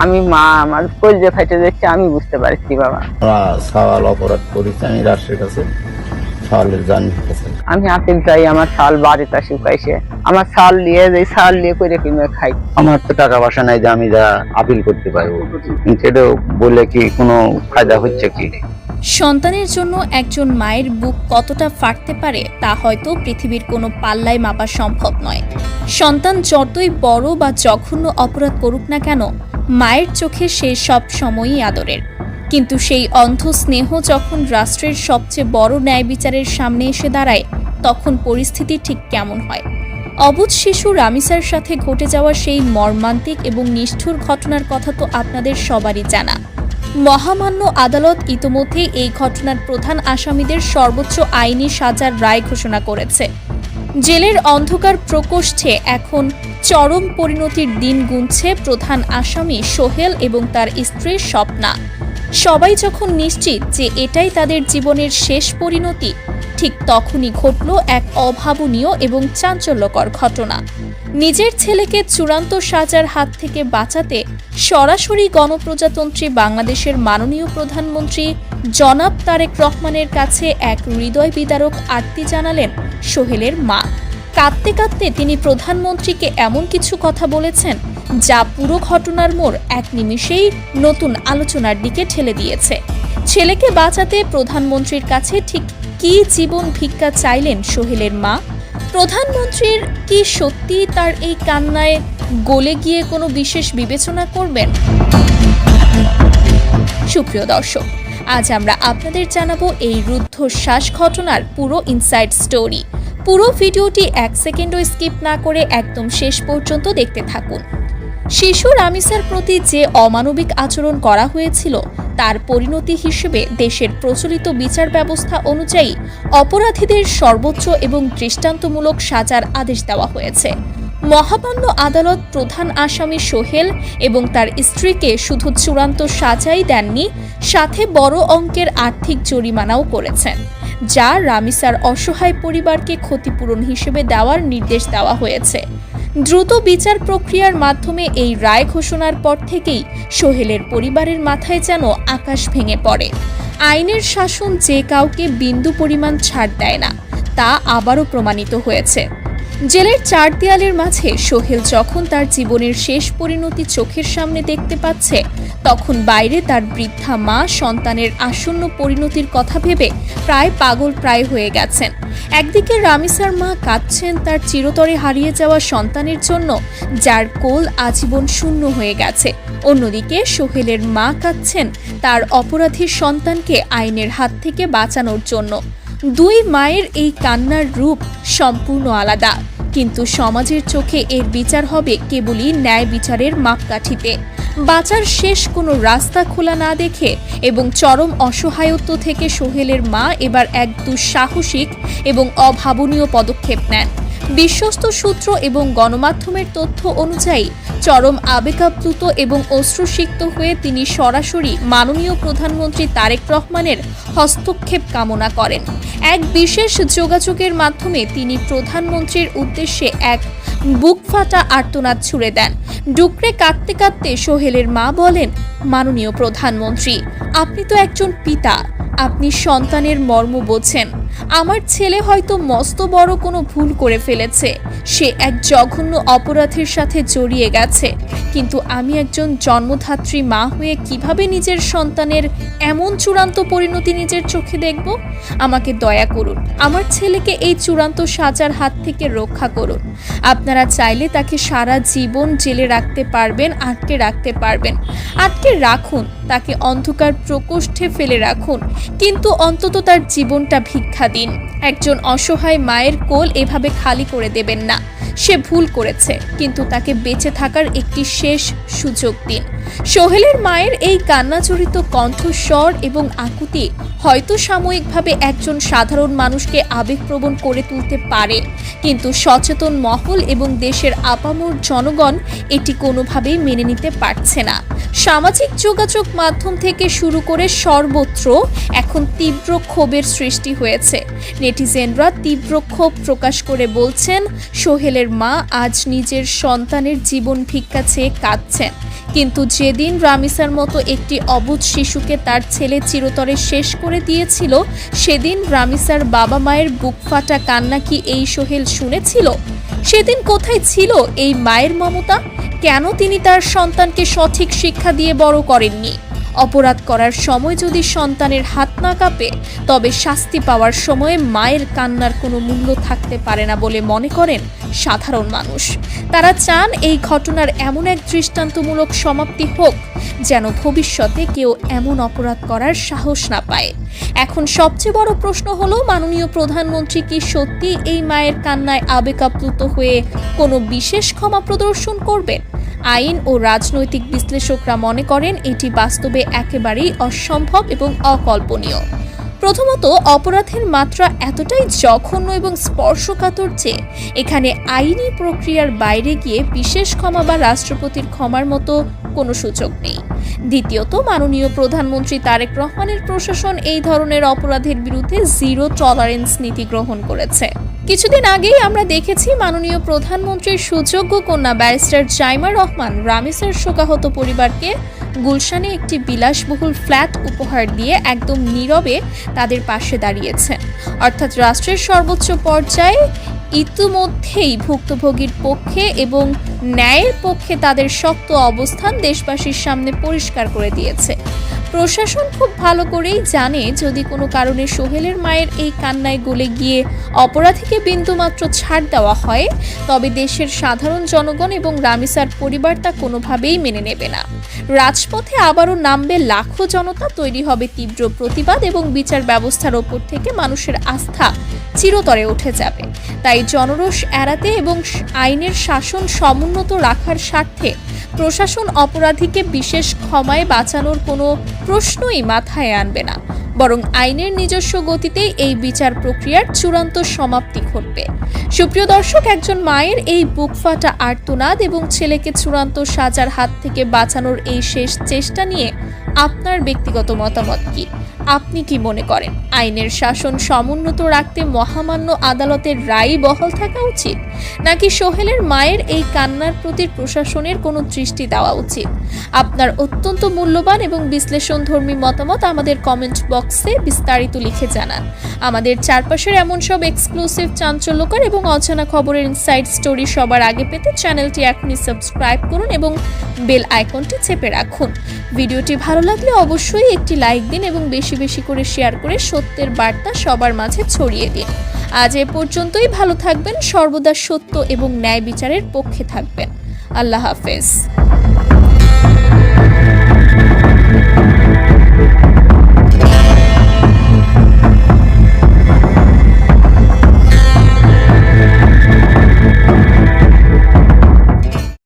আমি মা আমার কলজে ফাইটে যাচ্ছে, আমি বুঝতে পারছি বাবা। সাওয়াল অপরাধ করেছি আমি রাষ্ট্রের কাছে, সাওয়ালের জান কাছে। আমি আপিল চাই, আমার চাল বাড়িতে শুকাইছে, আমার চাল নিয়ে যাই, চাল নিয়ে করে কিনে খাই। আমার তো টাকা পয়সা নাই যে আমি যা আপিল করতে পারবো, কিন্তু এটা বলে কি কোনো ফায়দা হচ্ছে কি? সন্তানের জন্য একজন মায়ের বুক কতটা ফাটতে পারে তা হয়তো পৃথিবীর কোনো পাল্লায় মাপা সম্ভব নয়। সন্তান যতই বড় বা জঘন্য অপরাধ করুক না কেন, মায়ের চোখে সে সব সময়ই আদরের। কিন্তু সেই অন্ধ স্নেহ যখন রাষ্ট্রের সবচেয়ে বড় ন্যায় বিচারের সামনে এসে দাঁড়ায়, তখন পরিস্থিতি ঠিক কেমন হয়? অবুঝ শিশু রামিসার সাথে ঘটে যাওয়া সেই মর্মান্তিক এবং নিষ্ঠুর ঘটনার কথা তো আপনাদের সবারই জানা। মহামান্য আদালত ইতোমধ্যেই এই ঘটনার প্রধান আসামিদের সর্বোচ্চ আইনি সাজার রায় ঘোষণা করেছে। জেলের অন্ধকার প্রকোষ্ঠে এখন চরম পরিণতির দিন গুনছে প্রধান আসামি সোহেল এবং তার স্ত্রী স্বপ্না। সবাই যখন নিশ্চিত যে এটাই তাদের জীবনের শেষ পরিণতি, ঠিক তখনই ঘটল এক অভাবনীয় এবং চাঞ্চল্যকর ঘটনা। নিজের ছেলেকে চূড়ান্ত সাজার হাত থেকে বাঁচাতে সরাসরি গণপ্রজাতন্ত্রী বাংলাদেশের মাননীয় প্রধানমন্ত্রী জনাব তারেক রহমানের কাছে এক হৃদয় বিদারক আর্তি জানালেন সোহেলের মা। কাঁদতে কাঁদতে তিনি প্রধানমন্ত্রীকে এমন কিছু কথা বলেছেন যা পুরো ঘটনার মোড় এক নিমিষেই নতুন আলোচনার দিকে ঠেলে দিয়েছে। ছেলেকে বাঁচাতে প্রধানমন্ত্রীর কাছে ঠিক কী জীবন ভিক্ষা চাইলেন সোহেলের মা? প্রধানমন্ত্রীর কি সত্যি তার এই কান্নায় গলে গিয়ে কোনো বিশেষ বিবেচনা করবেন? সুপ্রিয় দর্শক, আজ আমরা আপনাদের জানাবো এই রুদ্ধশ্বাস ঘটনার পুরো ইনসাইড স্টোরি। পুরো ভিডিওটি 1 সেকেন্ডও স্কিপ না করে একদম শেষ পর্যন্ত দেখতে থাকুন। শিশু রামিসার প্রতি যে অমানবিক আচরণ করা হয়েছিল তার পরিণতি হিসেবে দেশের প্রচলিত বিচার ব্যবস্থা অনুযায়ী অপরাধীদের সর্বোচ্চ এবং দৃষ্টান্তমূলক সাজার আদেশ দেওয়া হয়েছে। মহামান্য আদালত প্রধান আসামি সোহেল এবং তার স্ত্রীকে শুধু চূড়ান্ত সাজাই দেননি, সাথে বড় অঙ্কের আর্থিক জরিমানাও করেছেন, যা রামিসার অসহায় পরিবারকে ক্ষতিপূরণ হিসেবে দেওয়ার নির্দেশ দেওয়া হয়েছে। দ্রুত বিচার প্রক্রিয়ার মাধ্যমে এই রায় ঘোষণার পর থেকেই সোহেলের পরিবারের মাথায় যেন আকাশ ভেঙে পড়ে। আইনের শাসন যে কাউকে বিন্দু পরিমাণ ছাড় দেয় না, তা আবারও প্রমাণিত হয়েছে। জেলের 4 দেয়ালের মাঝে সোহেল যখন তার জীবনের শেষ পরিণতি চোখের সামনে দেখতে পাচ্ছে, তখন বাইরে তার বৃদ্ধা মা সন্তানের আসন্ন পরিণতির কথা ভেবে প্রায় পাগল প্রায় হয়ে গেছেন। একদিকে রামিসার মা কাঁদছেন তার চিরতরে হারিয়ে যাওয়া সন্তানের জন্য, যার কোল আজীবন শূন্য হয়ে গেছে। অন্যদিকে সোহেলের মা কাঁদছেন তার অপরাধী সন্তানকে আইনের হাত থেকে বাঁচানোর জন্য। দুই মায়ের এই কান্নার রূপ সম্পূর্ণ আলাদা, কিন্তু সমাজের চোখে এর বিচার হবে কেবলই ন্যায় বিচারের মাপকাঠিতে। বাঁচার শেষ কোনো রাস্তা খোলা না দেখে এবং চরম অসহায়ত্ব থেকে সোহেলের মা এবার এক দুঃসাহসিক এবং অভাবনীয় পদক্ষেপ নেন। বিশ্বস্ত সূত্র এবং গণমাধ্যমের তথ্য অনুযায়ী চরম আবেগাপ্লুত এবং অশ্রুসিক্ত হয়ে তিনি সরাসরি মাননীয় প্রধানমন্ত্রী তারেক রহমানের হস্তক্ষেপ কামনা করেন। এক বিশেষ যোগাযোগের মাধ্যমে তিনি প্রধানমন্ত্রীর উদ্দেশ্যে এক বুক ফাটা আর্তনাদ ছুড়ে দেন। ডুকরে কাঁদতে কাঁদতে সোহেলের মা বলেন, মাননীয় প্রধানমন্ত্রী, আপনি তো একজন পিতা, আপনি সন্তানের মর্ম বোঝেন। আমার ছেলে হয়তো মস্ত বড় কোনো ভুল করে ফেলেছে, সে এক জঘন্য অপরাধের সাথে জড়িয়ে গেছে, কিন্তু আমি একজন জন্মধাত্রী মা হয়ে কিভাবে নিজের সন্তানের এমন চূড়ান্ত পরিণতি নিজের চোখে দেখব? আমাকে দয়া করুন, আমার ছেলেকে এই চূড়ান্ত সাজার হাত থেকে রক্ষা করুন। আপনারা চাইলে তাকে সারা জীবন জেলে রাখতে পারবেন, আটকে রাখতে পারবেন। আটকে রাখুন, তাকে অন্ধকার প্রকোষ্ঠে ফেলে রাখুন, কিন্তু অন্তত তার জীবনটা ভিক্ষা দিন। একজন অসহায় মায়ের কোল এভাবে খালি করে দেবেন না। সে ভুল করেছে, কিন্তু তাকে বেঁচে থাকার একটি শেষ সুযোগ দিন। সোহেলের মায়ের এই কান্নাজড়িত কণ্ঠস্বর এবং আকুতি হয়তো সাময়িকভাবে একজন সাধারণ মানুষকে আবেগপ্রবণ করে তুলতে পারে, কিন্তু সচেতন মহল এবং দেশের আপামর জনগণ এটি কোনোভাবেই মেনে নিতে পারছে না। সামাজিক যোগাযোগ মাধ্যম থেকে শুরু করে সর্বত্র এখন তীব্র ক্ষোভের সৃষ্টি হয়েছে। নেটিজেনরা তীব্র ক্ষোভ প্রকাশ করে বলছেন, সোহেলের মা আজ নিজের সন্তানের জীবন ভিক্ষা চেয়ে কাঁদছেন, কিন্তু যেদিন রামিসার মতো একটি অবুঝ শিশুকে তার ছেলে চিরতরে শেষ করে দিয়েছিল, সেদিন রামিসার বাবা মায়ের বুক ফাটা কান্না কি এই সোহেল শুনেছিল? সেদিন কোথায় ছিল এই মায়ের মমতা? কেন তিনি তার সন্তানকে সঠিক শিক্ষা দিয়ে বড় করেননি? অপরাধ করার সময় যদি সন্তানের হাত না কাঁপে, তবে শাস্তি পাওয়ার সময়ে মায়ের কান্নার কোনো মূল্য থাকতে পারে না বলে মনে করেন সাধারণ মানুষ। তারা চান এই ঘটনার এমন এক দৃষ্টান্তমূলক সমাপ্তি হোক, যেন ভবিষ্যতে কেউ এমন অপরাধ করার সাহস না পায়। এখন সবচেয়ে বড় প্রশ্ন হলো, মাননীয় প্রধানমন্ত্রী কি সত্যি এই মায়ের কান্নায় আবেগাপ্লুত হয়ে কোনো বিশেষ ক্ষমা প্রদর্শন করবেন? আইন ও রাজনৈতিক বিশ্লেষকরা মনে করেন এটি বাস্তবে একেবারেই অসম্ভব এবং অকল্পনীয়। প্রথমত, অপরাধের মাত্রা এতটাই জঘন্য এবং স্পর্শকাতর যে এখানে আইনি প্রক্রিয়ার বাইরে গিয়ে বিশেষ ক্ষমা বা রাষ্ট্রপতির ক্ষমার মতো কোনো সুযোগ নেই। দ্বিতীয়ত, মাননীয় প্রধানমন্ত্রী তারেক রহমানের প্রশাসন এই ধরনের অপরাধের বিরুদ্ধে জিরো টলারেন্স নীতি গ্রহণ করেছে। কিছুদিন আগেই আমরা দেখেছি মাননীয় প্রধানমন্ত্রীর সুযোগ্য কন্যা ব্যারিস্টার জাইমা রহমান রামিসার শোকাহত পরিবারকে গুলশানে একটি বিলাসবহুল ফ্ল্যাট উপহার দিয়ে একদম নীরবে তাদের পাশে দাঁড়িয়েছেন। অর্থাৎ রাষ্ট্রের সর্বোচ্চ পর্যায়ে ইতিমধ্যেই ভুক্তভোগীর পক্ষে এবং ন্যায়ের পক্ষে তাদের শক্ত অবস্থান দেশবাসীর সামনে পরিষ্কার করে দিয়েছে। প্রশাসন খুব ভালো করেই জানে, যদি কোনো কারণে সোহেলের মায়ের এই কান্নায় গলে গিয়ে অপরাধীকে বিন্দুমাত্র ছাড় দেওয়া হয়, তবে দেশের সাধারণ জনগণ এবং রামিসার পরিবার তা কোনোভাবেই মেনে নেবে না। রাজপথে আবারও নামবে লাখো জনতা, তৈরি হবে তীব্র প্রতিবাদ এবং বিচার ব্যবস্থার ওপর থেকে মানুষের আস্থা চিরতরে উঠে যাবে। তাই জনরোষ এড়াতে এবং আইনের শাসন সমুন্নত রাখার স্বার্থে প্রশাসন অপরাধীকে বিশেষ ক্ষমায় বাঁচানোর কোনো প্রশ্নই মাথায় আনবে না, বরং আইনের নিজস্ব গতিতেই এই বিচার প্রক্রিয়ার চূড়ান্ত সমাপ্তি ঘটবে। সুপ্রিয় দর্শক, একজন মায়ের এই বুকফাটা আর্তনাদ এবং ছেলেকে চূড়ান্ত সাজার হাত থেকে বাঁচানোর এই শেষ চেষ্টা নিয়ে আপনার ব্যক্তিগত মতামত কি? আপনি কি মনে করেন আইনের শাসন সমুন্নত রাখতে মহামান্য আদালতের রায় বহাল থাকা উচিত, নাকি সোহেলের মায়ের এই কান্নার প্রতি প্রশাসনের কোনো দৃষ্টি দেওয়া উচিত? আপনার অত্যন্ত মূল্যবান এবং বিশ্লেষণধর্মী মতামত আমাদের কমেন্ট বক্সে বিস্তারিত লিখে জানান। আমাদের চারপাশের এমন সব এক্সক্লুসিভ, চাঞ্চল্যকর এবং অজানা খবরের ইনসাইড স্টোরি সবার আগে পেতে চ্যানেলটি এখনই সাবস্ক্রাইব করুন এবং বেল আইকনটি চেপে রাখুন। ভিডিওটি ভালো লাগলে অবশ্যই একটি লাইক দিন এবং বেশি বেশি করে শেয়ার করে সত্যের বার্তা সবার মাঝে ছড়িয়ে দিন। আজ এ পর্যন্তই। ভালো থাকবেন, সর্বদা সত্য এবং ন্যায় বিচারের পক্ষে থাকবেন। আল্লাহ হাফেজ।